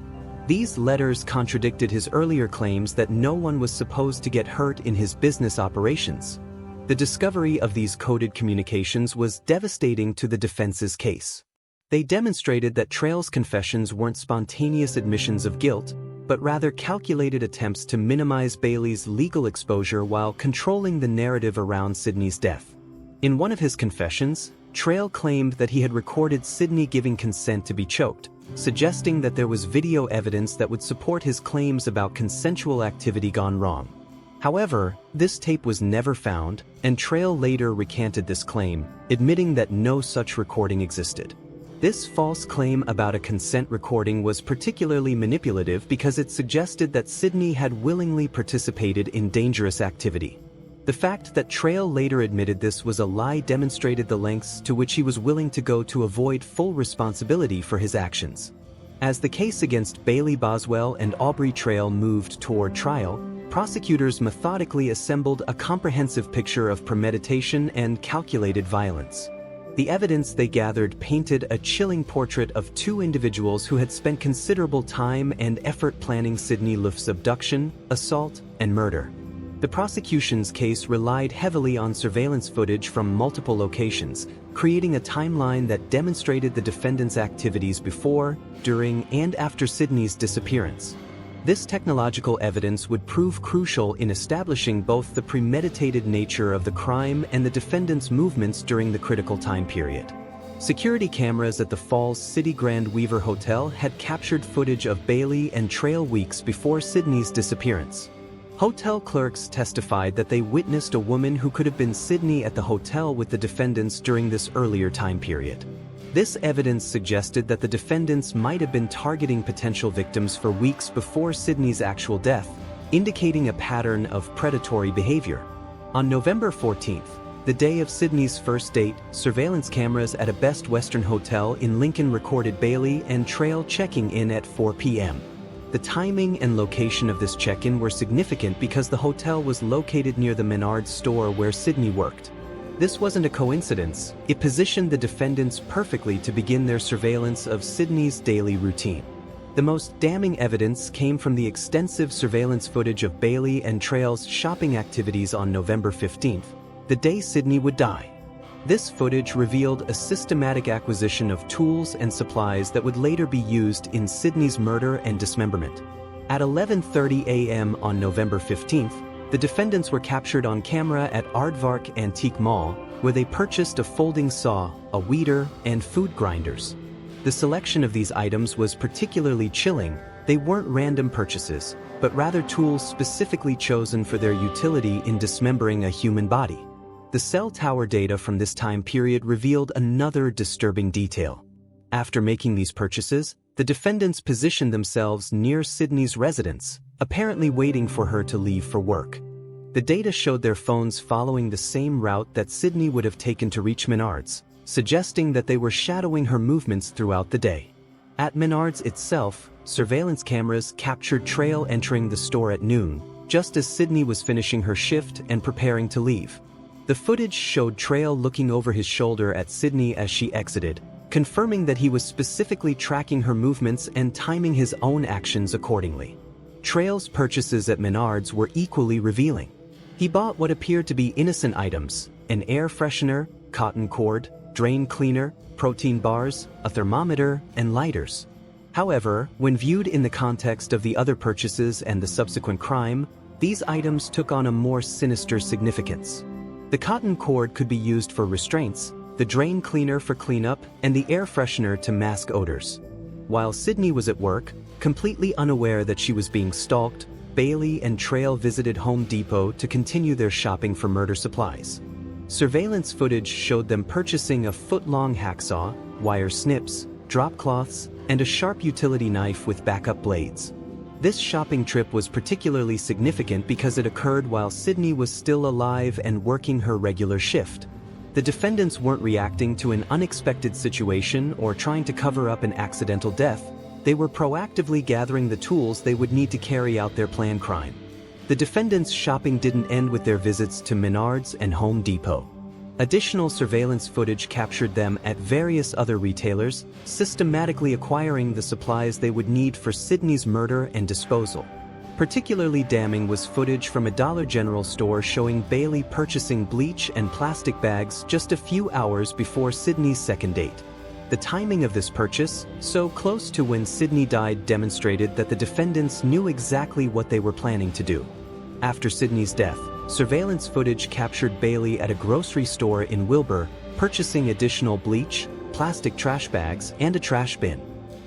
S1: These letters contradicted his earlier claims that no one was supposed to get hurt in his business operations. The discovery of these coded communications was devastating to the defense's case. They demonstrated that Trail's confessions weren't spontaneous admissions of guilt, but rather calculated attempts to minimize Bailey's legal exposure while controlling the narrative around Sydney's death. In one of his confessions, Trail claimed that he had recorded Sydney giving consent to be choked, suggesting that there was video evidence that would support his claims about consensual activity gone wrong. However, this tape was never found, and Trail later recanted this claim, admitting that no such recording existed. This false claim about a consent recording was particularly manipulative because it suggested that Sydney had willingly participated in dangerous activity. The fact that Trail later admitted this was a lie demonstrated the lengths to which he was willing to go to avoid full responsibility for his actions. As the case against Bailey Boswell and Aubrey Trail moved toward trial, prosecutors methodically assembled a comprehensive picture of premeditation and calculated violence. The evidence they gathered painted a chilling portrait of two individuals who had spent considerable time and effort planning Sydney Loofe's abduction, assault, and murder. The prosecution's case relied heavily on surveillance footage from multiple locations, creating a timeline that demonstrated the defendant's activities before, during, and after Sydney's disappearance. This technological evidence would prove crucial in establishing both the premeditated nature of the crime and the defendant's movements during the critical time period. Security cameras at the Falls City Grand Weaver Hotel had captured footage of Bailey and Trail weeks before Sydney's disappearance. Hotel clerks testified that they witnessed a woman who could have been Sydney at the hotel with the defendants during this earlier time period. This evidence suggested that the defendants might have been targeting potential victims for weeks before Sydney's actual death, indicating a pattern of predatory behavior. On November 14th, the day of Sydney's first date, surveillance cameras at a Best Western hotel in Lincoln recorded Bailey and Trail checking in at 4 p.m. The timing and location of this check-in were significant because the hotel was located near the Menards store where Sydney worked. This wasn't a coincidence, it positioned the defendants perfectly to begin their surveillance of Sydney's daily routine. The most damning evidence came from the extensive surveillance footage of Bailey and Trail's shopping activities on November 15th, the day Sydney would die. This footage revealed a systematic acquisition of tools and supplies that would later be used in Sydney's murder and dismemberment. At 11:30 a.m. on November 15th, the defendants were captured on camera at Aardvark Antique Mall, where they purchased a folding saw, a weeder, and food grinders. The selection of these items was particularly chilling. They weren't random purchases, but rather tools specifically chosen for their utility in dismembering a human body. The cell tower data from this time period revealed another disturbing detail. After making these purchases, the defendants positioned themselves near Sydney's residence, apparently waiting for her to leave for work. The data showed their phones following the same route that Sydney would have taken to reach Menards, suggesting that they were shadowing her movements throughout the day. At Menards itself, surveillance cameras captured Trail entering the store at noon, just as Sydney was finishing her shift and preparing to leave. The footage showed Trail looking over his shoulder at Sydney as she exited, confirming that he was specifically tracking her movements and timing his own actions accordingly. Trail's purchases at Menards were equally revealing. He bought what appeared to be innocent items: an air freshener, cotton cord, drain cleaner, protein bars, a thermometer, and lighters. However, when viewed in the context of the other purchases and the subsequent crime, these items took on a more sinister significance. The cotton cord could be used for restraints, the drain cleaner for cleanup, and the air freshener to mask odors. While Sydney was at work, completely unaware that she was being stalked, Bailey and Trail visited Home Depot to continue their shopping for murder supplies. Surveillance footage showed them purchasing a foot-long hacksaw, wire snips, drop cloths, and a sharp utility knife with backup blades. This shopping trip was particularly significant because it occurred while Sydney was still alive and working her regular shift. The defendants weren't reacting to an unexpected situation or trying to cover up an accidental death. They were proactively gathering the tools they would need to carry out their planned crime. The defendants' shopping didn't end with their visits to Menards and Home Depot. Additional surveillance footage captured them at various other retailers, systematically acquiring the supplies they would need for Sydney's murder and disposal. Particularly damning was footage from a Dollar General store showing Bailey purchasing bleach and plastic bags just a few hours before Sydney's second date. The timing of this purchase, so close to when Sydney died, demonstrated that the defendants knew exactly what they were planning to do. After Sydney's death, surveillance footage captured Bailey at a grocery store in Wilber, purchasing additional bleach, plastic trash bags, and a trash bin.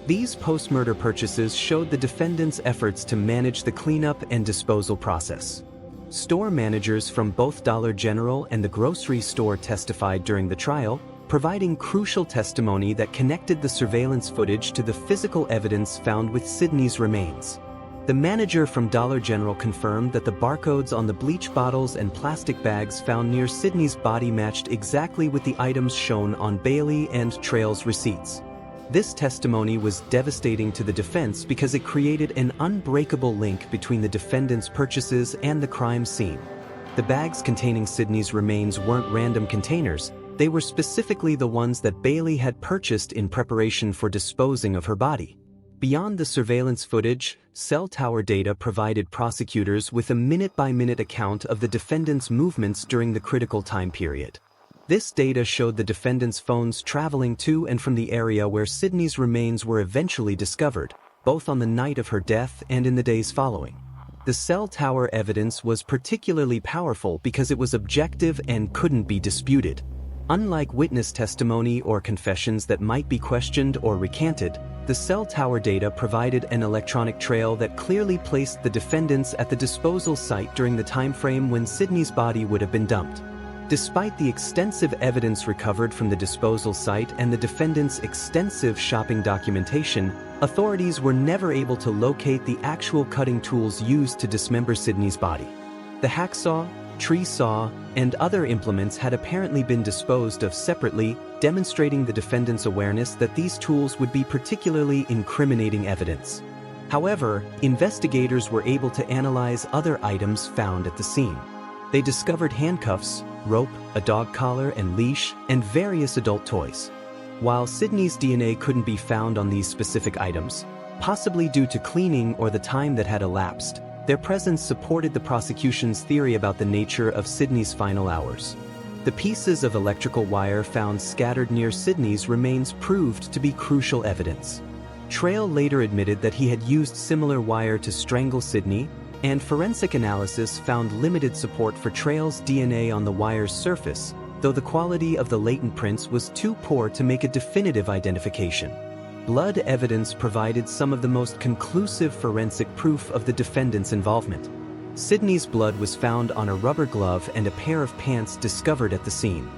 S1: These post-murder purchases showed the defendants' efforts to manage the cleanup and disposal process. Store managers from both Dollar General and the grocery store testified during the trial, providing crucial testimony that connected the surveillance footage to the physical evidence found with Sydney's remains. The manager from Dollar General confirmed that the barcodes on the bleach bottles and plastic bags found near Sydney's body matched exactly with the items shown on Bailey and Trail's receipts. This testimony was devastating to the defense because it created an unbreakable link between the defendants' purchases and the crime scene. The bags containing Sydney's remains weren't random containers. They were specifically the ones that Bailey had purchased in preparation for disposing of her body. Beyond the surveillance footage, cell tower data provided prosecutors with a minute-by-minute account of the defendants' movements during the critical time period. This data showed the defendants' phones traveling to and from the area where Sydney's remains were eventually discovered, both on the night of her death and in the days following. The cell tower evidence was particularly powerful because it was objective and couldn't be disputed. Unlike witness testimony or confessions that might be questioned or recanted, the cell tower data provided an electronic trail that clearly placed the defendants at the disposal site during the time frame when Sydney's body would have been dumped. Despite the extensive evidence recovered from the disposal site and the defendants' extensive shopping documentation, authorities were never able to locate the actual cutting tools used to dismember Sydney's body. The hacksaw, tree saw, and other implements had apparently been disposed of separately, demonstrating the defendants' awareness that these tools would be particularly incriminating evidence. However, investigators were able to analyze other items found at the scene. They discovered handcuffs, rope, a dog collar and leash, and various adult toys. While Sydney's DNA couldn't be found on these specific items, possibly due to cleaning or the time that had elapsed, their presence supported the prosecution's theory about the nature of Sydney's final hours. The pieces of electrical wire found scattered near Sydney's remains proved to be crucial evidence. Trail later admitted that he had used similar wire to strangle Sydney, and forensic analysis found limited support for Trail's DNA on the wire's surface, though the quality of the latent prints was too poor to make a definitive identification. Blood evidence provided some of the most conclusive forensic proof of the defendants' involvement. Sydney's blood was found on a rubber glove and a pair of pants discovered at the scene.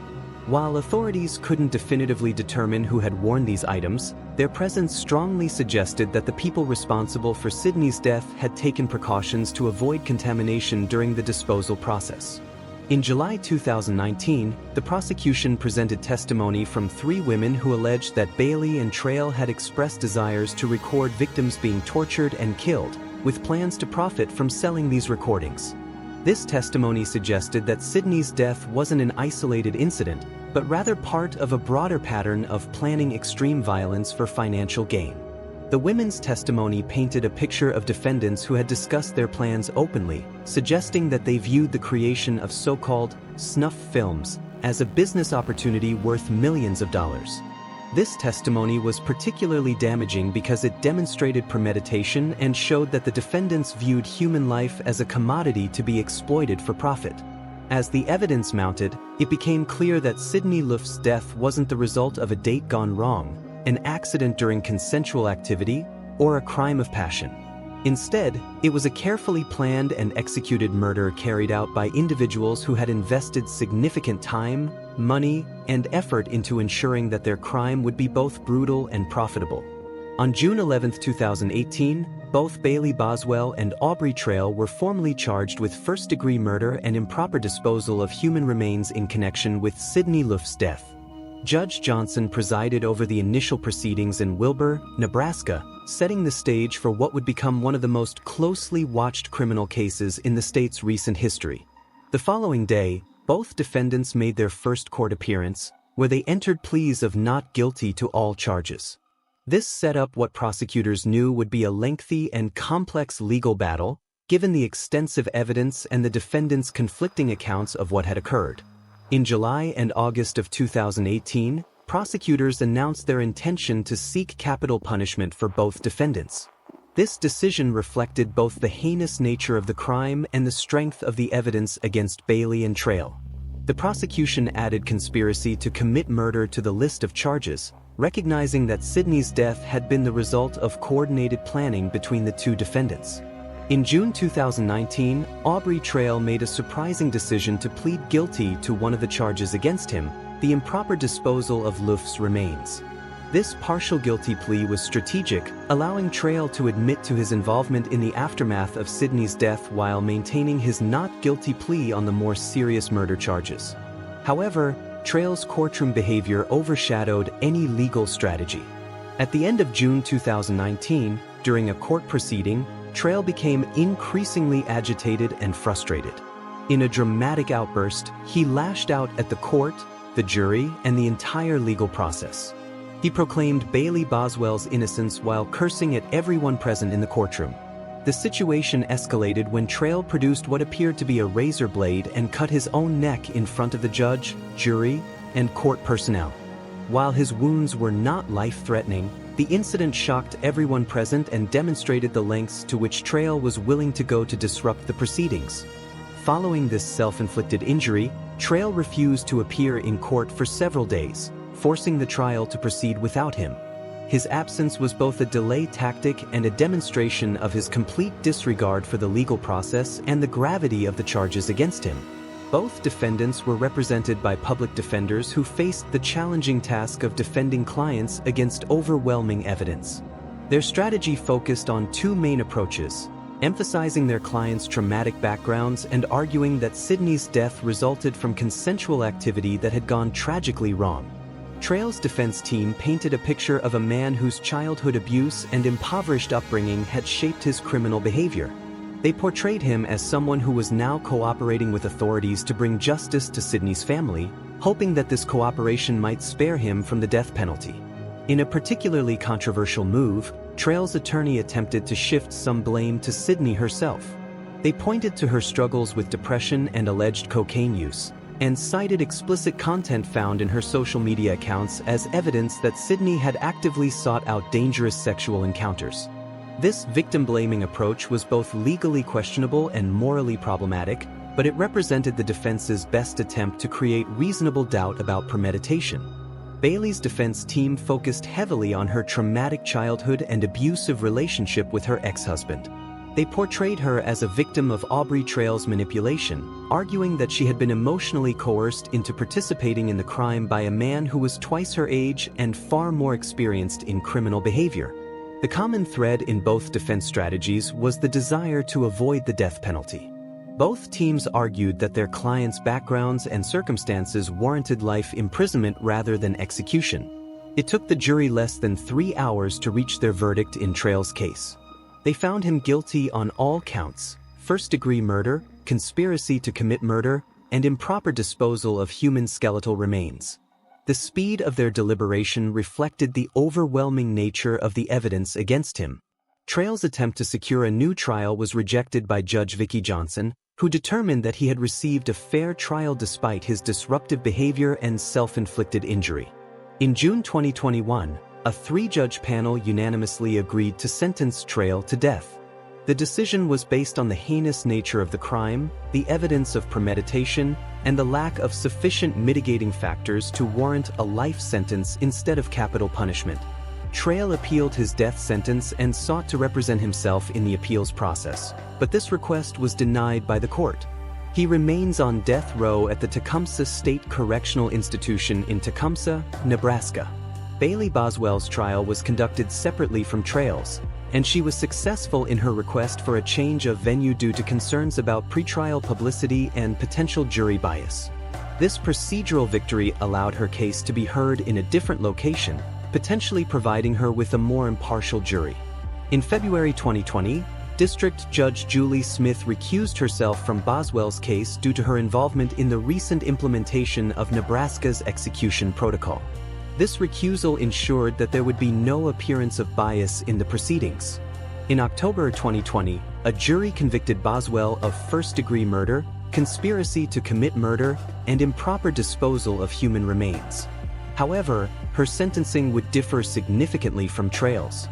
S1: While authorities couldn't definitively determine who had worn these items, their presence strongly suggested that the people responsible for Sydney's death had taken precautions to avoid contamination during the disposal process. In July 2019, the prosecution presented testimony from 3 women who alleged that Bailey and Trail had expressed desires to record victims being tortured and killed, with plans to profit from selling these recordings. This testimony suggested that Sydney's death wasn't an isolated incident, but rather part of a broader pattern of planning extreme violence for financial gain. The women's testimony painted a picture of defendants who had discussed their plans openly, suggesting that they viewed the creation of so-called snuff films as a business opportunity worth millions of dollars. This testimony was particularly damaging because it demonstrated premeditation and showed that the defendants viewed human life as a commodity to be exploited for profit. As the evidence mounted, it became clear that Sydney Loofe's death wasn't the result of a date gone wrong, an accident during consensual activity, or a crime of passion. Instead, it was a carefully planned and executed murder carried out by individuals who had invested significant time, money, and effort into ensuring that their crime would be both brutal and profitable. On June 11, 2018, both Bailey Boswell and Aubrey Trail were formally charged with first-degree murder and improper disposal of human remains in connection with Sydney Loofe's death. Judge Johnson presided over the initial proceedings in Wilber, Nebraska, setting the stage for what would become one of the most closely watched criminal cases in the state's recent history. The following day, both defendants made their first court appearance, where they entered pleas of not guilty to all charges. This set up what prosecutors knew would be a lengthy and complex legal battle, given the extensive evidence and the defendants' conflicting accounts of what had occurred. In July and August of 2018, prosecutors announced their intention to seek capital punishment for both defendants. This decision reflected both the heinous nature of the crime and the strength of the evidence against Bailey and Trail. The prosecution added conspiracy to commit murder to the list of charges, recognizing that Sydney's death had been the result of coordinated planning between the two defendants. In June 2019, Aubrey Trail made a surprising decision to plead guilty to one of the charges against him, the improper disposal of Loofe's remains. This partial guilty plea was strategic, allowing Trail to admit to his involvement in the aftermath of Sydney's death while maintaining his not guilty plea on the more serious murder charges. However, Trail's courtroom behavior overshadowed any legal strategy. At the end of June 2019, during a court proceeding, Trail became increasingly agitated and frustrated. In a dramatic outburst, he lashed out at the court, the jury, and the entire legal process. He proclaimed Bailey Boswell's innocence while cursing at everyone present in the courtroom. The situation escalated when Trail produced what appeared to be a razor blade and cut his own neck in front of the judge, jury, and court personnel. While his wounds were not life-threatening, the incident shocked everyone present and demonstrated the lengths to which Trail was willing to go to disrupt the proceedings. Following this self-inflicted injury, Trail refused to appear in court for several days, forcing the trial to proceed without him. His absence was both a delay tactic and a demonstration of his complete disregard for the legal process and the gravity of the charges against him. Both defendants were represented by public defenders who faced the challenging task of defending clients against overwhelming evidence. Their strategy focused on two main approaches: emphasizing their clients' traumatic backgrounds and arguing that Sydney's death resulted from consensual activity that had gone tragically wrong. Trail's defense team painted a picture of a man whose childhood abuse and impoverished upbringing had shaped his criminal behavior. They portrayed him as someone who was now cooperating with authorities to bring justice to Sydney's family, hoping that this cooperation might spare him from the death penalty. In a particularly controversial move, Trail's attorney attempted to shift some blame to Sydney herself. They pointed to her struggles with depression and alleged cocaine use, and cited explicit content found in her social media accounts as evidence that Sydney had actively sought out dangerous sexual encounters. This victim-blaming approach was both legally questionable and morally problematic, but it represented the defense's best attempt to create reasonable doubt about premeditation. Bailey's defense team focused heavily on her traumatic childhood and abusive relationship with her ex-husband. They portrayed her as a victim of Aubrey Trail's manipulation, arguing that she had been emotionally coerced into participating in the crime by a man who was twice her age and far more experienced in criminal behavior. The common thread in both defense strategies was the desire to avoid the death penalty. Both teams argued that their clients' backgrounds and circumstances warranted life imprisonment rather than execution. It took the jury less than 3 hours to reach their verdict in Trail's case. They found him guilty on all counts: first-degree murder, conspiracy to commit murder, and improper disposal of human skeletal remains. The speed of their deliberation reflected the overwhelming nature of the evidence against him. Trail's attempt to secure a new trial was rejected by Judge Vicky Johnson, who determined that he had received a fair trial despite his disruptive behavior and self-inflicted injury. In June 2021, a 3-judge panel unanimously agreed to sentence Trail to death. The decision was based on the heinous nature of the crime, the evidence of premeditation, and the lack of sufficient mitigating factors to warrant a life sentence instead of capital punishment. Trail appealed his death sentence and sought to represent himself in the appeals process, but this request was denied by the court. He remains on death row at the Tecumseh State Correctional Institution in Tecumseh, Nebraska. Bailey Boswell's trial was conducted separately from Trail's, and she was successful in her request for a change of venue due to concerns about pretrial publicity and potential jury bias. This procedural victory allowed her case to be heard in a different location, potentially providing her with a more impartial jury. In February 2020, District Judge Julie Smith recused herself from Boswell's case due to her involvement in the recent implementation of Nebraska's execution protocol. This recusal ensured that there would be no appearance of bias in the proceedings. In October 2020, a jury convicted Boswell of first-degree murder, conspiracy to commit murder, and improper disposal of human remains. However, her sentencing would differ significantly from Trail's.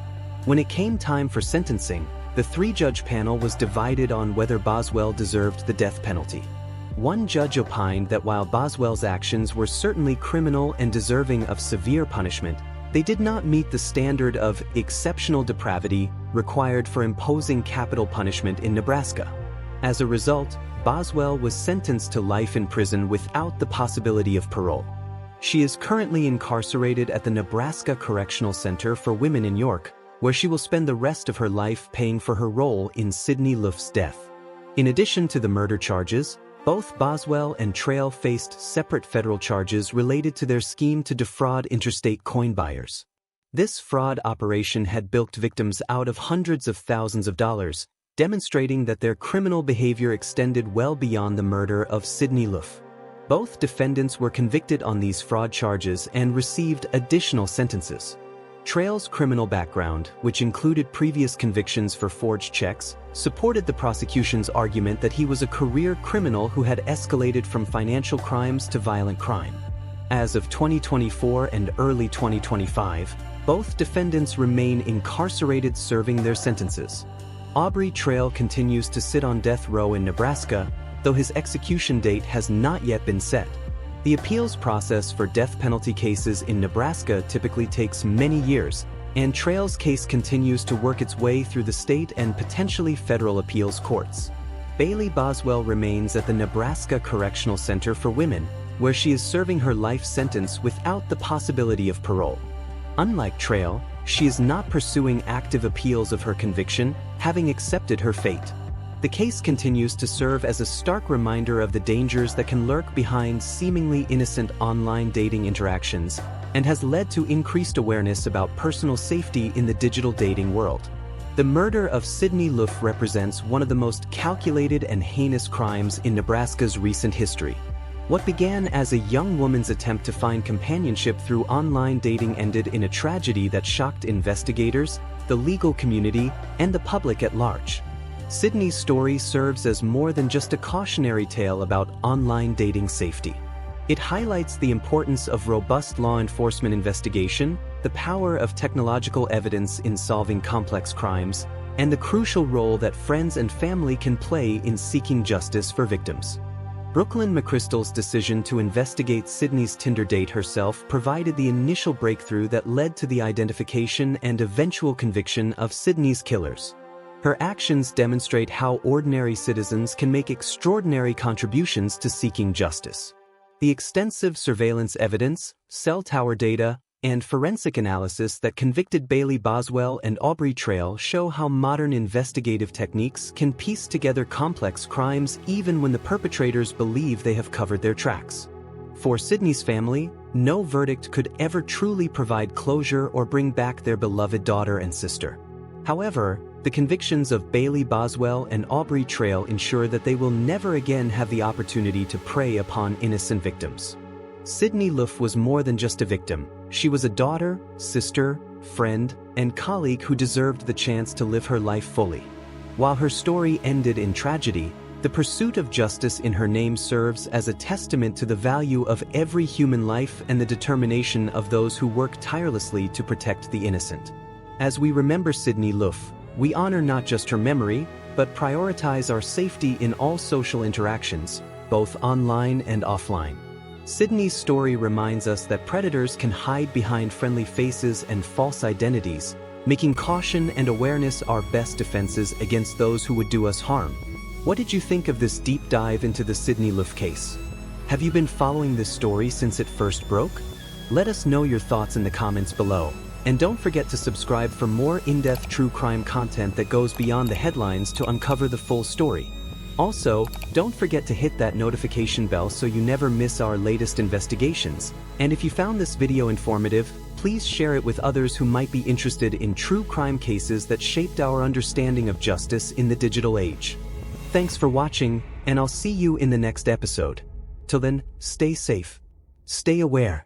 S1: When it came time for sentencing, the three-judge panel was divided on whether Boswell deserved the death penalty. One judge opined that while Boswell's actions were certainly criminal and deserving of severe punishment, they did not meet the standard of exceptional depravity required for imposing capital punishment in Nebraska. As a result, Boswell was sentenced to life in prison without the possibility of parole. She is currently incarcerated at the Nebraska Correctional Center for Women in York, where she will spend the rest of her life paying for her role in Sydney Loofe's death. In addition to the murder charges, both Boswell and Trail faced separate federal charges related to their scheme to defraud interstate coin buyers. This fraud operation had bilked victims out of hundreds of thousands of dollars, demonstrating that their criminal behavior extended well beyond the murder of Sydney Loofe. Both defendants were convicted on these fraud charges and received additional sentences. Trail's criminal background, which included previous convictions for forged checks, supported the prosecution's argument that he was a career criminal who had escalated from financial crimes to violent crime. As of 2024 and early 2025, both defendants remain incarcerated serving their sentences. Aubrey Trail continues to sit on death row in Nebraska, though his execution date has not yet been set. The appeals process for death penalty cases in Nebraska typically takes many years, and Trail's case continues to work its way through the state and potentially federal appeals courts. Bailey Boswell remains at the Nebraska Correctional Center for Women, where she is serving her life sentence without the possibility of parole. Unlike Trail, she is not pursuing active appeals of her conviction, having accepted her fate. The case continues to serve as a stark reminder of the dangers that can lurk behind seemingly innocent online dating interactions, and has led to increased awareness about personal safety in the digital dating world. The murder of Sydney Loofe represents one of the most calculated and heinous crimes in Nebraska's recent history. What began as a young woman's attempt to find companionship through online dating ended in a tragedy that shocked investigators, the legal community, and the public at large. Sydney's story serves as more than just a cautionary tale about online dating safety. It highlights the importance of robust law enforcement investigation, the power of technological evidence in solving complex crimes, and the crucial role that friends and family can play in seeking justice for victims. Brooklyn McChrystal's decision to investigate Sydney's Tinder date herself provided the initial breakthrough that led to the identification and eventual conviction of Sydney's killers. Her actions demonstrate how ordinary citizens can make extraordinary contributions to seeking justice. The extensive surveillance evidence, cell tower data, and forensic analysis that convicted Bailey Boswell and Aubrey Trail show how modern investigative techniques can piece together complex crimes even when the perpetrators believe they have covered their tracks. For Sydney's family, no verdict could ever truly provide closure or bring back their beloved daughter and sister. However, the convictions of Bailey Boswell and Aubrey Trail ensure that they will never again have the opportunity to prey upon innocent victims. Sydney Loofe was more than just a victim. She was a daughter, sister, friend, and colleague who deserved the chance to live her life fully. While her story ended in tragedy, the pursuit of justice in her name serves as a testament to the value of every human life and the determination of those who work tirelessly to protect the innocent. As we remember Sydney Loofe, We honor not just her memory, but prioritize our safety in all social interactions, both online and offline. Sydney's story reminds us that predators can hide behind friendly faces and false identities, making caution and awareness our best defenses against those who would do us harm. What did you think of this deep dive into the Sydney Loofe case? Have you been following this story since it first broke? Let us know your thoughts in the comments below. And don't forget to subscribe for more in-depth true crime content that goes beyond the headlines to uncover the full story. Also, don't forget to hit that notification bell so you never miss our latest investigations. And if you found this video informative, please share it with others who might be interested in true crime cases that shaped our understanding of justice in the digital age. Thanks for watching, and I'll see you in the next episode. Till then, stay safe, stay aware,